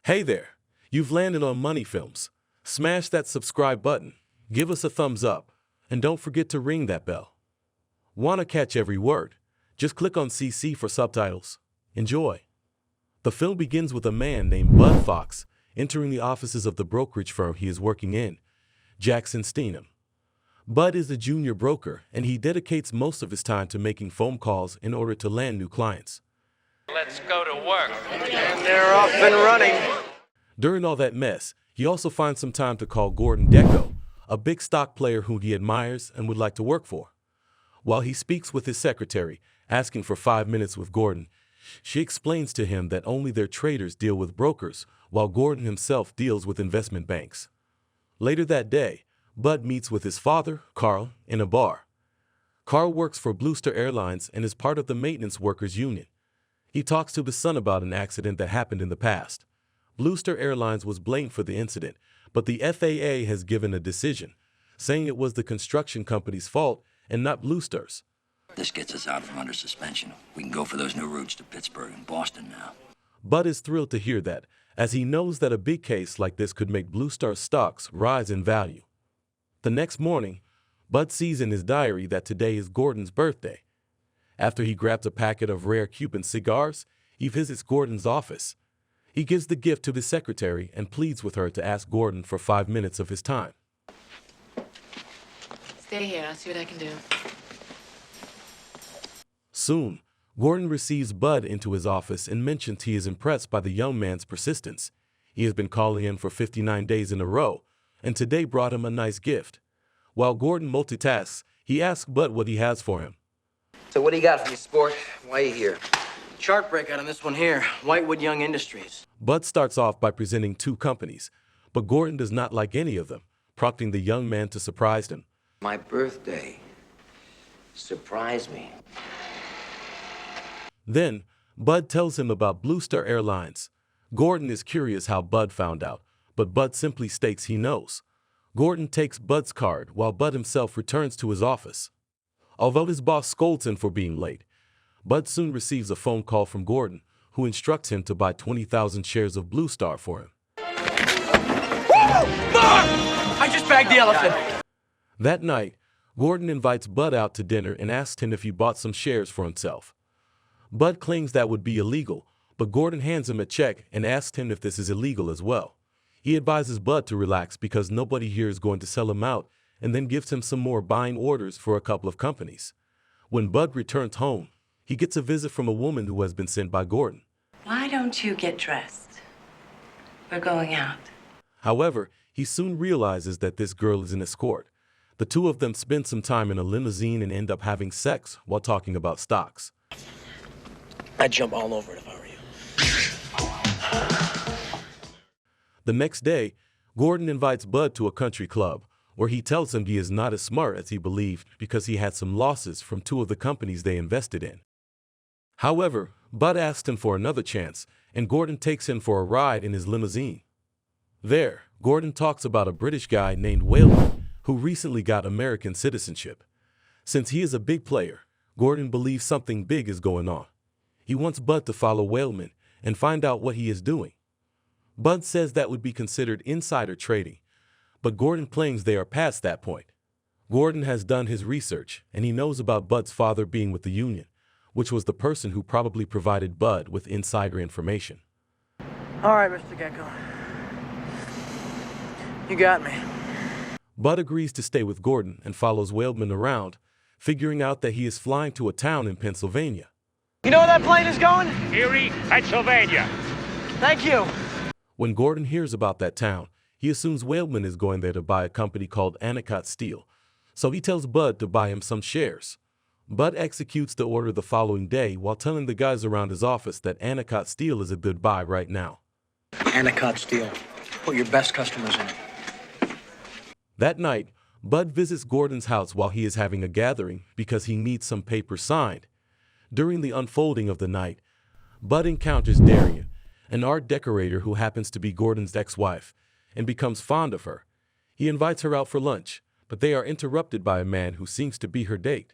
Hey there, you've landed on Money Films. Smash that subscribe button, give us a thumbs up, and don't forget to ring that bell. Want to catch every word? Just click on CC for subtitles. Enjoy. The film begins with a man named Bud Fox entering the offices of the brokerage firm he is working in, Jackson Steenham. Bud is a junior broker, and he dedicates most of his time to making phone calls in order to land new clients. Let's go to work. And they're off and running. During all that mess, he also finds some time to call Gordon Deco, a big stock player whom he admires and would like to work for. While he speaks with his secretary, asking for 5 minutes with Gordon, she explains to him that only their traders deal with brokers, while Gordon himself deals with investment banks. Later that day, Bud meets with his father, Carl, in a bar. Carl works for Bluestar Airlines and is part of the maintenance workers union. He talks to his son about an accident that happened in the past. Bluestar Airlines was blamed for the incident, but the FAA has given a decision, saying it was the construction company's fault and not Bluestar's. This gets us out from under suspension. We can go for those new routes to Pittsburgh and Boston now. Bud is thrilled to hear that, as he knows that a big case like this could make Bluestar stocks rise in value. The next morning, Bud sees in his diary that today is Gordon's birthday. After he grabs a packet of rare Cuban cigars, he visits Gordon's office. He gives the gift to the secretary and pleads with her to ask Gordon for 5 minutes of his time. Stay here, I'll see what I can do. Soon, Gordon receives Bud into his office and mentions he is impressed by the young man's persistence. He has been calling in for 59 days in a row, and today brought him a nice gift. While Gordon multitasks, he asks Bud what he has for him. So what do you got for me, sport? Why are you here? Chart breakout on this one here, Whitewood Young Industries. Bud starts off by presenting 2 companies, but Gordon does not like any of them, prompting the young man to surprise him. My birthday. Surprise me. Then, Bud tells him about Bluestar Airlines. Gordon is curious how Bud found out, but Bud simply states he knows. Gordon takes Bud's card while Bud himself returns to his office. Although his boss scolds him for being late, Bud soon receives a phone call from Gordon, who instructs him to buy 20,000 shares of Bluestar for him. I just bagged the elephant. That night, Gordon invites Bud out to dinner and asks him if he bought some shares for himself. Bud claims that would be illegal, but Gordon hands him a check and asks him if this is illegal as well. He advises Bud to relax because nobody here is going to sell him out, and then gives him some more buying orders for a couple of companies. When Bud returns home, he gets a visit from a woman who has been sent by Gordon. Why don't you get dressed? We're going out. However, he soon realizes that this girl is an escort. The two of them spend some time in a limousine and end up having sex while talking about stocks. I'd jump all over it if I were you. The next day, Gordon invites Bud to a country club, where he tells him he is not as smart as he believed because he had some losses from 2 of the companies they invested in. However, Bud asks him for another chance, and Gordon takes him for a ride in his limousine. There, Gordon talks about a British guy named Whaleman, who recently got American citizenship. Since he is a big player, Gordon believes something big is going on. He wants Bud to follow Whaleman and find out what he is doing. Bud says that would be considered insider trading, but Gordon claims they are past that point. Gordon has done his research, and he knows about Bud's father being with the union, which was the person who probably provided Bud with insider information. All right, Mr. Gecko. You got me. Bud agrees to stay with Gordon and follows Whaleman around, figuring out that he is flying to a town in Pennsylvania. You know where that plane is going? Erie, Pennsylvania. Thank you. When Gordon hears about that town, he assumes Whaleman is going there to buy a company called Anacott Steel, so he tells Bud to buy him some shares. Bud executes the order the following day while telling the guys around his office that Anacott Steel is a good buy right now. Anacott Steel. Put your best customers in it. That night, Bud visits Gordon's house while he is having a gathering because he needs some papers signed. During the unfolding of the night, Bud encounters Darian, an art decorator who happens to be Gordon's ex-wife, and becomes fond of her. He invites her out for lunch, but they are interrupted by a man who seems to be her date.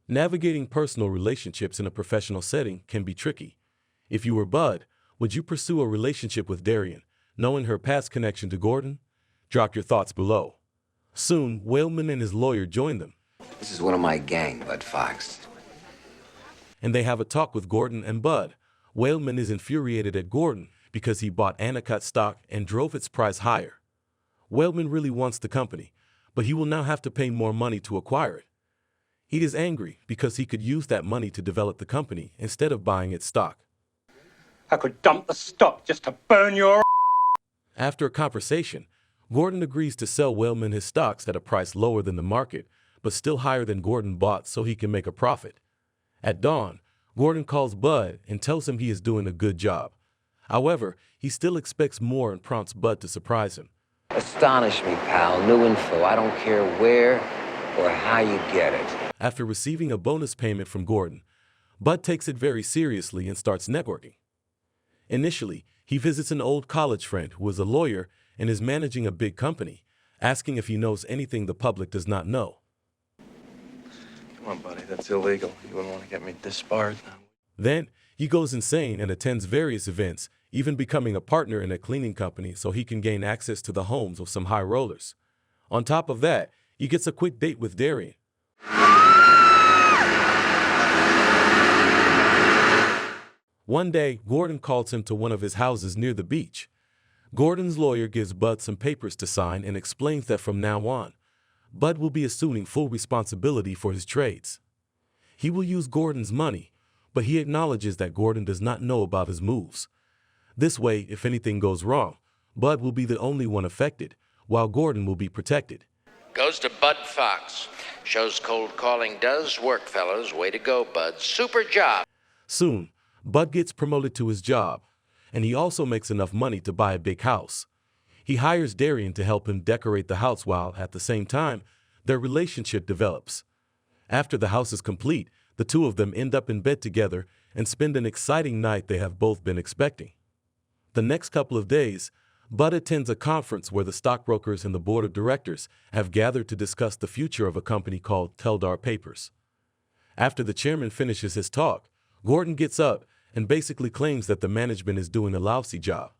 Navigating personal relationships in a professional setting can be tricky. If you were Bud, Would you pursue a relationship with Darian, knowing her past connection to Gordon? Drop your thoughts below. Soon, Whaleman and his lawyer join them, This is one of my gang, Bud Fox. and they have a talk with Gordon and Bud. Whaleman is infuriated at Gordon because he bought Anacott stock and drove its price higher. Whaleman really wants the company, but he will now have to pay more money to acquire it. He is angry because he could use that money to develop the company instead of buying its stock. I could dump the stock just to burn your... After a conversation, Gordon agrees to sell Whaleman his stocks at a price lower than the market, but still higher than Gordon bought so he can make a profit. At dawn, Gordon calls Bud and tells him he is doing a good job. However, he still expects more and prompts Bud to surprise him. Astonish me, pal. New info. I don't care where or how you get it. After receiving a bonus payment from Gordon, Bud takes it very seriously and starts networking. Initially, he visits an old college friend who is a lawyer and is managing a big company, asking if he knows anything the public does not know. Come on, buddy, that's illegal. You wouldn't want to get me disbarred. Then, he goes insane and attends various events, even becoming a partner in a cleaning company so he can gain access to the homes of some high rollers. On top of that, he gets a quick date with Darian. One day, Gordon calls him to one of his houses near the beach. Gordon's lawyer gives Bud some papers to sign and explains that from now on, Bud will be assuming full responsibility for his trades. He will use Gordon's money, but he acknowledges that Gordon does not know about his moves. This way, if anything goes wrong, Bud will be the only one affected, while Gordon will be protected. Goes to Bud Fox. Shows cold calling does work, fellas. Way to go, Bud. Super job. Soon, Bud gets promoted to his job, and he also makes enough money to buy a big house. He hires Darian to help him decorate the house while, at the same time, their relationship develops. After the house is complete, the two of them end up in bed together and spend an exciting night they have both been expecting. The next couple of days, Bud attends a conference where the stockbrokers and the board of directors have gathered to discuss the future of a company called Teldar Papers. After the chairman finishes his talk, Gordon gets up and basically claims that the management is doing a lousy job.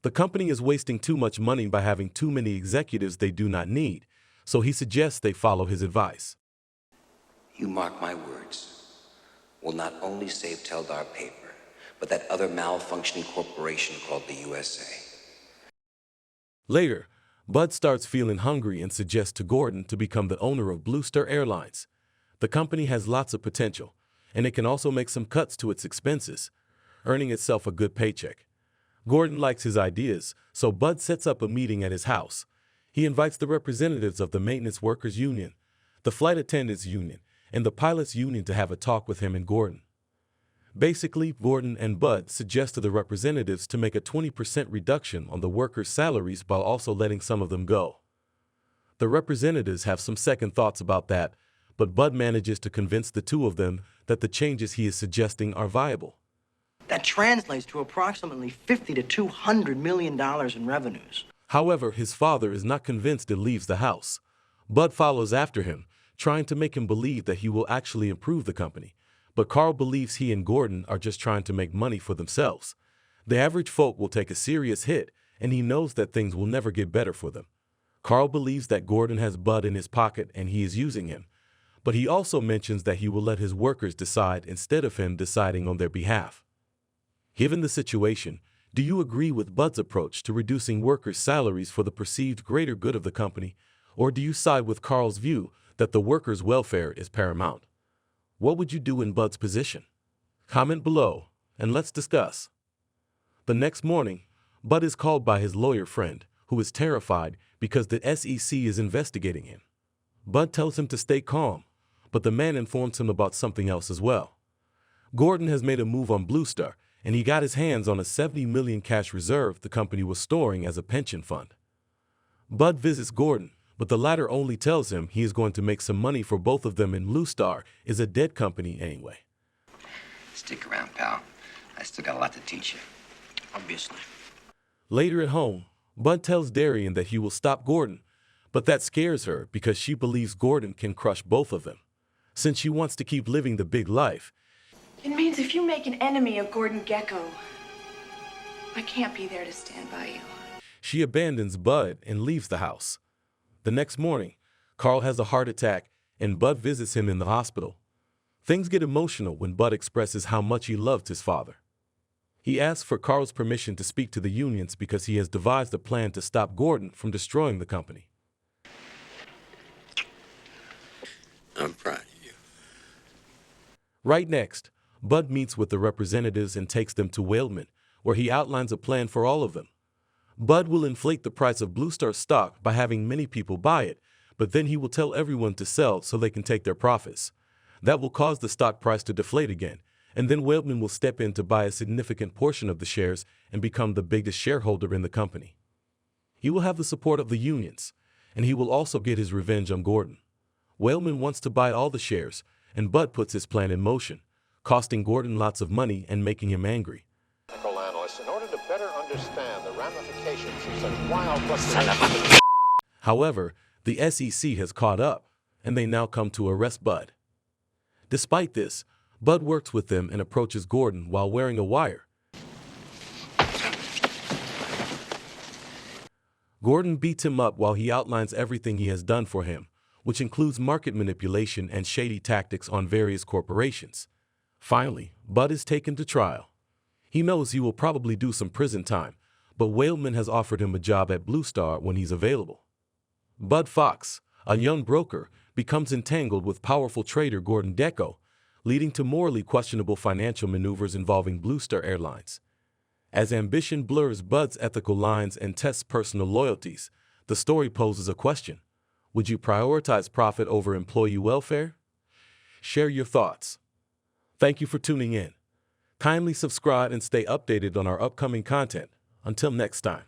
The company is wasting too much money by having too many executives they do not need, so he suggests they follow his advice. You mark my words. We'll not only save Teldar Paper, but that other malfunctioning corporation called the USA. Later, Bud starts feeling hungry and suggests to Gordon to become the owner of Blue Star Airlines. The company has lots of potential, and it can also make some cuts to its expenses, earning itself a good paycheck. Gordon likes his ideas, so Bud sets up a meeting at his house. He invites the representatives of the Maintenance Workers Union, the Flight Attendants Union, and the Pilots Union to have a talk with him and Gordon. Basically, Gordon and Bud suggest to the representatives to make a 20% reduction on the workers' salaries while also letting some of them go. The representatives have some second thoughts about that, but Bud manages to convince the two of them that the changes he is suggesting are viable. That translates to approximately $50 to $200 million in revenues. However, his father is not convinced and leaves the house. Bud follows after him, trying to make him believe that he will actually improve the company. But Carl believes he and Gordon are just trying to make money for themselves. The average folk will take a serious hit, and he knows that things will never get better for them. Carl believes that Gordon has Bud in his pocket and he is using him. But he also mentions that he will let his workers decide instead of him deciding on their behalf. Given the situation, do you agree with Bud's approach to reducing workers' salaries for the perceived greater good of the company, or do you side with Carl's view that the workers' welfare is paramount? What would you do in Bud's position? Comment below, and let's discuss. The next morning, Bud is called by his lawyer friend, who is terrified because the SEC is investigating him. Bud tells him to stay calm, but the man informs him about something else as well. Gordon has made a move on Blue Star, and he got his hands on a $70 million cash reserve the company was storing as a pension fund. Bud visits Gordon, but the latter only tells him he is going to make some money for both of them, and Blue Star is a dead company anyway. Stick around, pal. I still got a lot to teach you. Obviously. Later at home, Bud tells Darian that he will stop Gordon, but that scares her because she believes Gordon can crush both of them. Since she wants to keep living the big life, It means if you make an enemy of Gordon Gecko, I can't be there to stand by you. She abandons Bud and leaves the house. The next morning, Carl has a heart attack and Bud visits him in the hospital. Things get emotional when Bud expresses how much he loved his father. He asks for Carl's permission to speak to the unions because he has devised a plan to stop Gordon from destroying the company. I'm proud of you. Right next, Bud meets with the representatives and takes them to Whaleman, where he outlines a plan for all of them. Bud will inflate the price of Blue Star stock by having many people buy it, but then he will tell everyone to sell so they can take their profits. That will cause the stock price to deflate again, and then Whaleman will step in to buy a significant portion of the shares and become the biggest shareholder in the company. He will have the support of the unions, and he will also get his revenge on Gordon. Whaleman wants to buy all the shares, and Bud puts his plan in motion, costing Gordon lots of money and making him angry. Analysts, in order to better understand the ramifications of such wild fluctuations. However, the SEC has caught up, and they now come to arrest Bud. Despite this, Bud works with them and approaches Gordon while wearing a wire. Gordon beats him up while he outlines everything he has done for him, which includes market manipulation and shady tactics on various corporations. Finally, Bud is taken to trial. He knows he will probably do some prison time, but Whaleman has offered him a job at Blue Star when he's available. Bud Fox, a young broker, becomes entangled with powerful trader Gordon Deco, leading to morally questionable financial maneuvers involving Blue Star Airlines. As ambition blurs Bud's ethical lines and tests personal loyalties, the story poses a question. Would you prioritize profit over employee welfare? Share your thoughts. Thank you for tuning in. Kindly subscribe and stay updated on our upcoming content. Until next time.